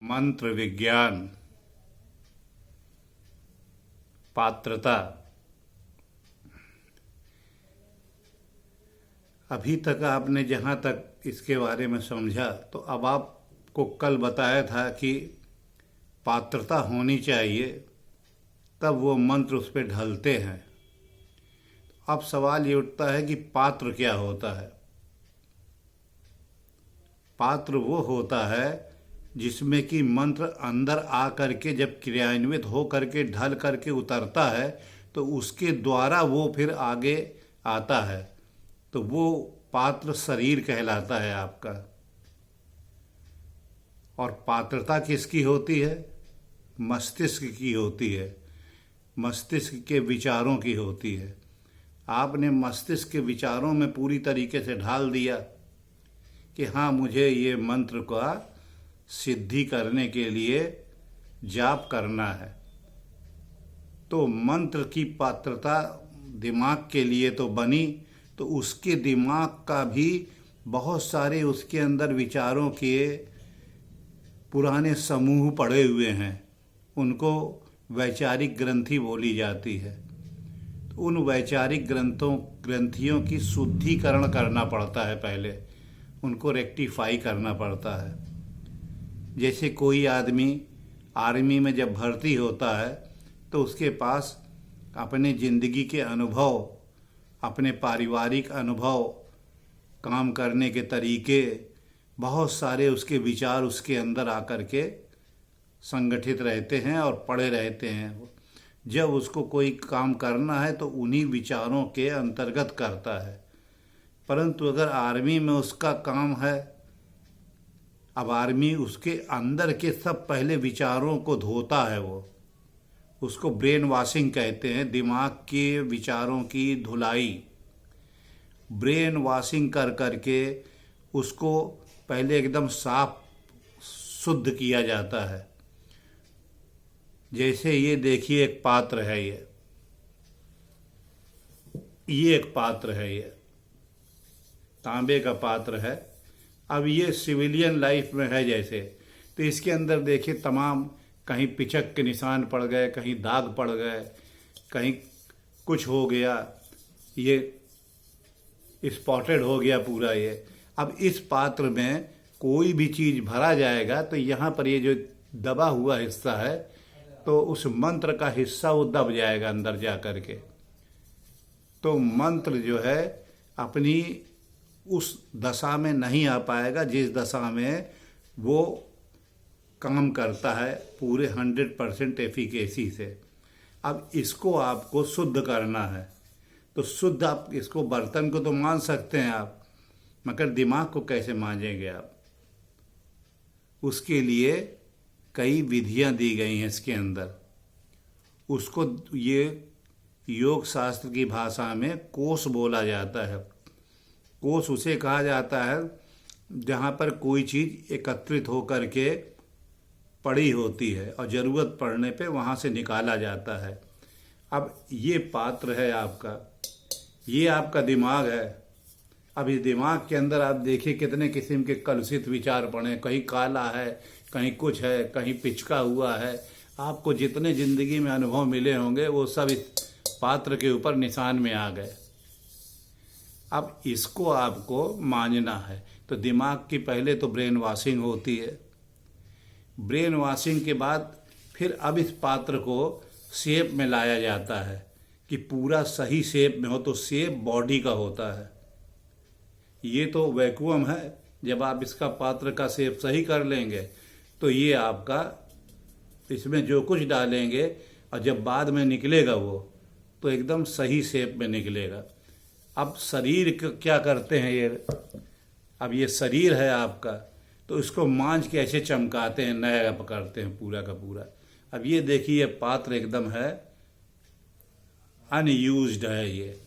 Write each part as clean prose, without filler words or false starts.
मंत्र विज्ञान। पात्रता। अभी तक आपने जहाँ तक इसके बारे में समझा, तो अब आपको कल बताया था कि पात्रता होनी चाहिए, तब वो मंत्र उस पर ढलते हैं। अब सवाल ये उठता है कि पात्र क्या होता है। पात्र वो होता है जिसमें कि मंत्र अंदर आ करके जब क्रियान्वित हो करके ढल करके उतरता है, तो उसके द्वारा वो फिर आगे आता है, तो वो पात्र शरीर कहलाता है आपका। और पात्रता किसकी होती है? मस्तिष्क की होती है, मस्तिष्क के विचारों की होती है। आपने मस्तिष्क के विचारों में पूरी तरीके से ढाल दिया कि हाँ, मुझे ये मंत्र का सिद्धि करने के लिए जाप करना है, तो मंत्र की पात्रता दिमाग के लिए तो बनी, तो उसके दिमाग का भी बहुत सारे उसके अंदर विचारों के पुराने समूह पड़े हुए हैं, उनको वैचारिक ग्रंथि बोली जाती है। तो उन वैचारिक ग्रंथियों की शुद्धिकरण करना पड़ता है, पहले उनको रेक्टिफाई करना पड़ता है। जैसे कोई आदमी आर्मी में जब भर्ती होता है, तो उसके पास अपने ज़िंदगी के अनुभव, अपने पारिवारिक अनुभव, काम करने के तरीके, बहुत सारे उसके विचार उसके अंदर आकर के संगठित रहते हैं और पड़े रहते हैं। जब उसको कोई काम करना है तो उन्हीं विचारों के अंतर्गत करता है। परंतु अगर आर्मी में उसका काम है, अब आर्मी उसके अंदर के सब पहले विचारों को धोता है, वो उसको ब्रेन वॉशिंग कहते हैं, दिमाग के विचारों की धुलाई। ब्रेन वॉशिंग कर करके उसको पहले एकदम साफ शुद्ध किया जाता है। जैसे ये देखिए, एक पात्र है, ये एक पात्र है, ये तांबे का पात्र है। अब ये सिविलियन लाइफ में है जैसे, तो इसके अंदर देखिए तमाम, कहीं पिचक के निशान पड़ गए, कहीं दाग पड़ गए, कहीं कुछ हो गया, ये स्पॉटेड हो गया पूरा ये। अब इस पात्र में कोई भी चीज़ भरा जाएगा तो यहाँ पर ये जो दबा हुआ हिस्सा है, तो उस मंत्र का हिस्सा वो दब जाएगा अंदर जा कर के। तो मंत्र जो है अपनी उस दशा में नहीं आ पाएगा जिस दशा में वो काम करता है पूरे 100% एफिकेसी से। अब इसको आपको शुद्ध करना है, तो शुद्ध आप इसको, बर्तन को तो मान सकते हैं आप, मगर दिमाग को कैसे मांजेंगे आप? उसके लिए कई विधियां दी गई हैं इसके अंदर। उसको ये योग शास्त्र की भाषा में कोष बोला जाता है। कोष उसे कहा जाता है जहाँ पर कोई चीज़ एकत्रित होकर के पड़ी होती है और ज़रूरत पड़ने पे वहाँ से निकाला जाता है। अब ये पात्र है आपका, ये आपका दिमाग है। अब इस दिमाग के अंदर आप देखिए कितने किस्म के कलुषित विचार पड़े, कहीं काला है, कहीं कुछ है, कहीं पिचका हुआ है। आपको जितने ज़िंदगी में अनुभव मिले होंगे वो सब इस पात्र के ऊपर निशान में आ गए। अब इसको आपको मांझना है, तो दिमाग की पहले तो ब्रेन वॉशिंग होती है। ब्रेन वॉशिंग के बाद फिर अब इस पात्र को शेप में लाया जाता है कि पूरा सही शेप में हो। तो शेप बॉडी का होता है, ये तो वैक्यूम है। जब आप इसका पात्र का शेप सही कर लेंगे तो ये आपका, इसमें जो कुछ डालेंगे और जब बाद में निकलेगा वो तो एकदम सही शेप में निकलेगा। अब शरीर क्या करते हैं ये, अब ये शरीर है आपका, तो इसको मांझ के ऐसे चमकाते हैं, नया पकड़ते हैं पूरा का पूरा। अब ये देखिए पात्र एकदम है अनयूज्ड है, ये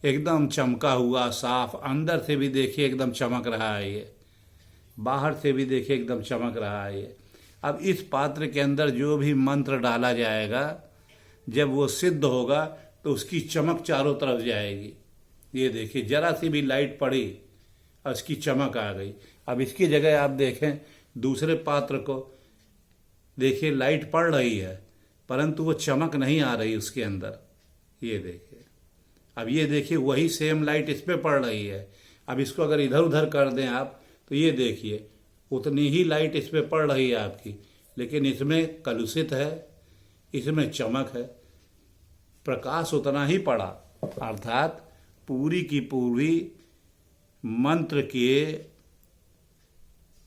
एकदम चमका हुआ साफ, अंदर से भी देखिए एकदम चमक रहा है, ये बाहर से भी देखिए एकदम चमक रहा है ये। अब इस पात्र के अंदर जो भी मंत्र डाला जाएगा, जब वो सिद्ध होगा तो उसकी चमक चारों तरफ जाएगी। ये देखिए जरा सी भी लाइट पड़ी और इसकी चमक आ गई। अब इसकी जगह आप देखें दूसरे पात्र को देखिए, लाइट पड़ रही है परंतु वो चमक नहीं आ रही उसके अंदर। ये देखिए, अब ये देखिए वही सेम लाइट इस पे पड़ रही है। अब इसको अगर इधर उधर कर दें आप तो ये देखिए उतनी ही लाइट इस पे पड़ रही है आपकी, लेकिन इसमें कलुषित है, इसमें चमक है, प्रकाश उतना ही पड़ा। अर्थात पूरी की पूरी मंत्र के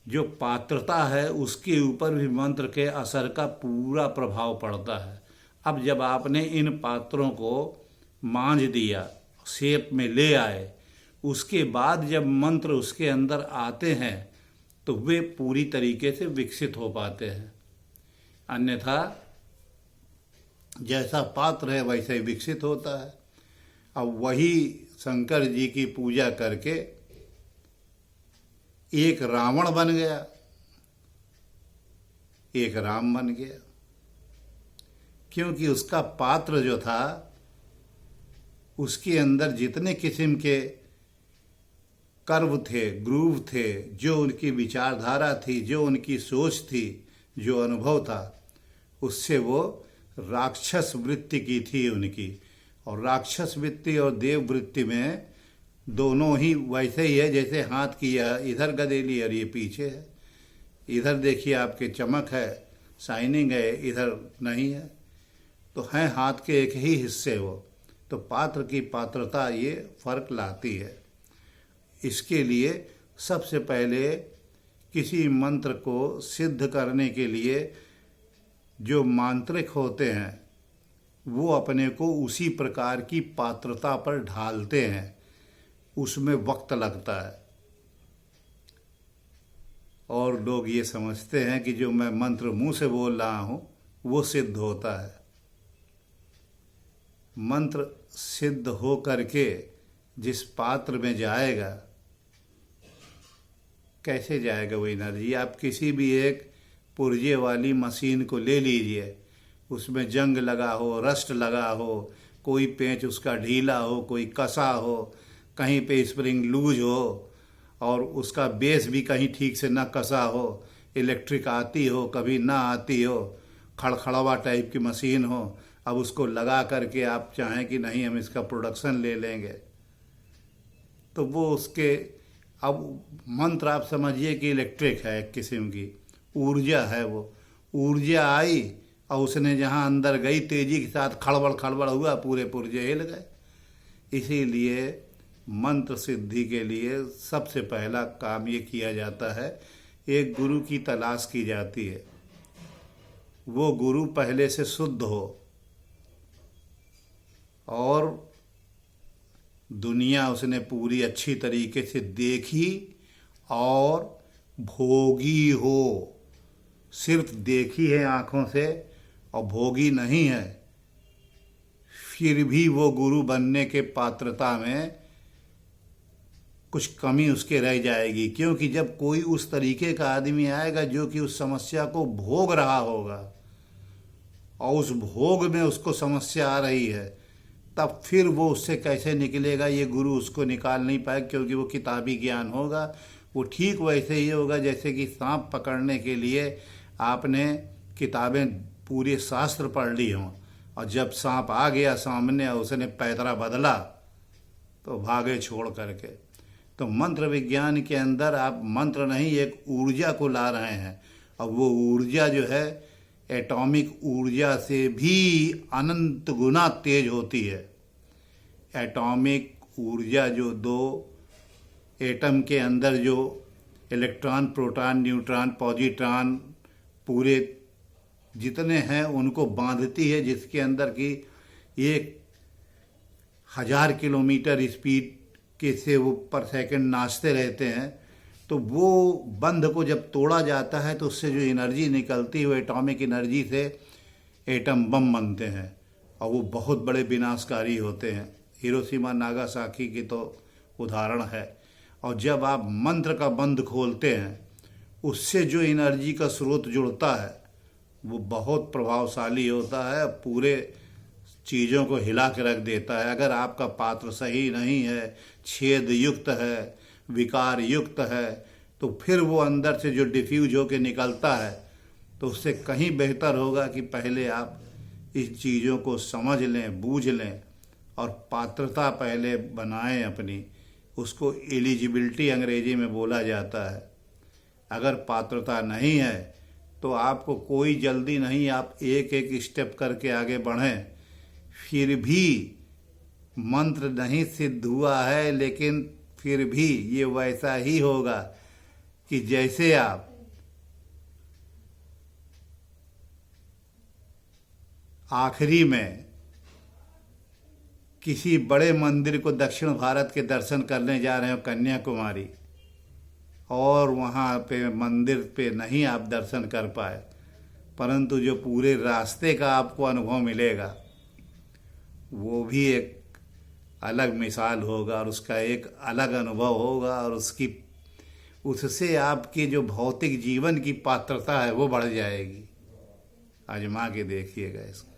जो पात्रता है उसके ऊपर भी मंत्र के असर का पूरा प्रभाव पड़ता है। अब जब आपने इन पात्रों को मांझ दिया, शेप में ले आए, उसके बाद जब मंत्र उसके अंदर आते हैं तो वे पूरी तरीके से विकसित हो पाते हैं। अन्यथा जैसा पात्र है वैसे ही विकसित होता है। अब वही शंकर जी की पूजा करके एक रावण बन गया, एक राम बन गया, क्योंकि उसका पात्र जो था उसके अंदर जितने किस्म के कर्व थे, ग्रूव थे, जो उनकी विचारधारा थी, जो उनकी सोच थी, जो अनुभव था, उससे वो राक्षस वृत्ति की थी उनकी। और राक्षस वृत्ति और देव वृत्ति में दोनों ही वैसे ही है जैसे हाथ की यह इधर गदेली और ये पीछे है। इधर देखिए आपके चमक है, शाइनिंग है, इधर नहीं है, तो हैं हाथ के एक ही हिस्से वो। तो पात्र की पात्रता ये फर्क लाती है। इसके लिए सबसे पहले किसी मंत्र को सिद्ध करने के लिए जो मांत्रिक होते हैं वो अपने को उसी प्रकार की पात्रता पर ढालते हैं, उसमें वक्त लगता है। और लोग ये समझते हैं कि जो मैं मंत्र मुंह से बोल रहा हूँ वो सिद्ध होता है। मंत्र सिद्ध हो करके जिस पात्र में जाएगा, कैसे जाएगा वो एनर्जी? आप किसी भी एक पुर्जे वाली मशीन को ले लीजिए, उसमें जंग लगा हो, रस्ट लगा हो, कोई पेंच उसका ढीला हो, कोई कसा हो, कहीं पे स्प्रिंग लूज हो और उसका बेस भी कहीं ठीक से ना कसा हो, इलेक्ट्रिक आती हो कभी ना आती हो, खड़खड़ावा टाइप की मशीन हो, अब उसको लगा करके आप चाहें कि नहीं हम इसका प्रोडक्शन ले लेंगे तो वो उसके, अब मंत्र आप समझिए कि इलेक्ट्रिक है, एक किस्म की ऊर्जा है। वो ऊर्जा आई और उसने जहाँ अंदर गई तेजी के साथ खड़बड़ खड़बड़ हुआ, पूरे पुर्जे हिल गए। इसीलिए मंत्र सिद्धि के लिए सबसे पहला काम ये किया जाता है, एक गुरु की तलाश की जाती है। वो गुरु पहले से शुद्ध हो और दुनिया उसने पूरी अच्छी तरीके से देखी और भोगी हो। सिर्फ देखी है आँखों से और भोगी नहीं है, फिर भी वो गुरु बनने के पात्रता में कुछ कमी उसके रह जाएगी। क्योंकि जब कोई उस तरीके का आदमी आएगा जो कि उस समस्या को भोग रहा होगा और उस भोग में उसको समस्या आ रही है, तब फिर वो उससे कैसे निकलेगा, ये गुरु उसको निकाल नहीं पाए, क्योंकि वो किताबी ज्ञान होगा। वो ठीक वैसे ही होगा जैसे कि सांप पकड़ने के लिए आपने किताबें पूरे शास्त्र पढ़ ली हों और जब सांप आ गया सामने और उसने पैतरा बदला तो भागे छोड़ करके। तो मंत्र विज्ञान के अंदर आप मंत्र नहीं, एक ऊर्जा को ला रहे हैं और वो ऊर्जा जो है एटॉमिक ऊर्जा से भी अनंत गुना तेज होती है। एटॉमिक ऊर्जा जो दो एटम के अंदर जो इलेक्ट्रॉन, प्रोटॉन, न्यूट्रॉन, पॉजिट्रॉन पूरे जितने हैं उनको बांधती है, जिसके अंदर की 1000 किलोमीटर स्पीड के से वो पर सेकंड नाचते रहते हैं। तो वो बंध को जब तोड़ा जाता है तो उससे जो एनर्जी निकलती है वो एटॉमिक एनर्जी से एटम बम बनते हैं और वो बहुत बड़े विनाशकारी होते हैं। हिरोशिमा नागासाकी की तो उदाहरण है। और जब आप मंत्र का बंध खोलते हैं उससे जो एनर्जी का स्रोत जुड़ता है वो बहुत प्रभावशाली होता है, पूरे चीज़ों को हिला के रख देता है। अगर आपका पात्र सही नहीं है, छेद युक्त है, विकार युक्त है, तो फिर वो अंदर से जो डिफ्यूज होके निकलता है, तो उससे कहीं बेहतर होगा कि पहले आप इस चीज़ों को समझ लें, बूझ लें और पात्रता पहले बनाएं अपनी। उसको एलिजिबिलिटी अंग्रेजी में बोला जाता है। अगर पात्रता नहीं है तो आपको कोई जल्दी नहीं, आप एक एक स्टेप करके आगे बढ़ें। फिर भी मंत्र नहीं सिद्ध हुआ है, लेकिन फिर भी ये वैसा ही होगा कि जैसे आप आखिरी में किसी बड़े मंदिर को दक्षिण भारत के दर्शन करने जा रहे हो, कन्याकुमारी, और वहाँ पे मंदिर पे नहीं आप दर्शन कर पाए, परंतु जो पूरे रास्ते का आपको अनुभव मिलेगा वो भी एक अलग मिसाल होगा और उसका एक अलग अनुभव होगा, और उससे आपकी जो भौतिक जीवन की पात्रता है वो बढ़ जाएगी। आजमा के देखिएगा इसको।